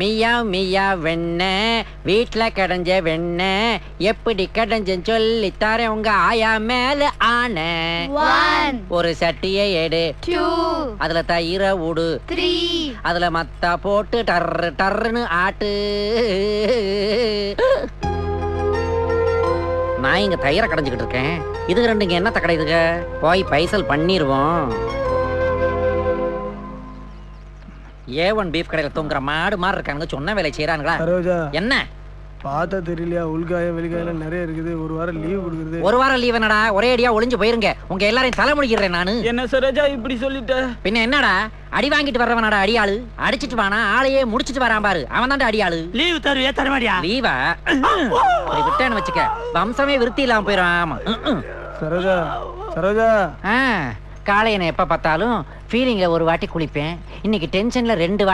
மியா மியா வெண்ண வீட்டுல கடைஞ்ச வெண்ண எப்படி கடைஞ்சன்னு சொல்லி தரேன் உங்க ஆயா மேல ஆன. ஒரு சட்டியை எடு, அதுல தயிர ஊடு, அதுல மத்தா போட்டு டர்ரு டர்ருன்னு ஆட்டு. நான் இங்க தயிரை கடைஞ்சுக்கிட்டு இருக்கேன், இதுக்கு ரெண்டு இங்க என்னத்த கடையுதுங்க? போய் பைசல் பண்ணிருவோம். A1 பீஃப் கடையில தூங்குற மாடு மாதிரி இருக்கானுங்க, சொன்ன வேலை செய்யறானுங்களா? என்ன பார்த்தா தெரியலையா? உள்காய வெளிக்காயில நிறைய இருக்குது. ஒரு வாரம் லீவ் கொடுக்குறது. ஒரு வாரம் லீவ் என்னடா? ஒரே அடியா ஒளிஞ்சு போயிருங்க. உங்க எல்லாரையும் தலை முடிக்கிறேன் நானு. என்ன சரோஜா இப்படி சொல்லிட்ட? பின்ன என்னடா, அடி வாங்கிட்டு வர்றவனடா அடியாளு. அடிச்சிட்டு வானா ஆளையே முடிச்சிட்டு வரான் பாரு, அவன் தான்டா அடியாளு. லீவ் தருவியா தரமாடியா? லீவா அப்படி விட்டேன்னு வச்சுக்க, வம்சமே விருத்தி இல்லாம போயிடும். ஆமா சரோஜா, சரோஜா. காலையின எப்ப பார்த்தாலும் ஃபீலிங்ல ஒரு வாட்டி குளிப்பேன், இன்னைக்கு டென்ஷன்ல 2 வாட்டி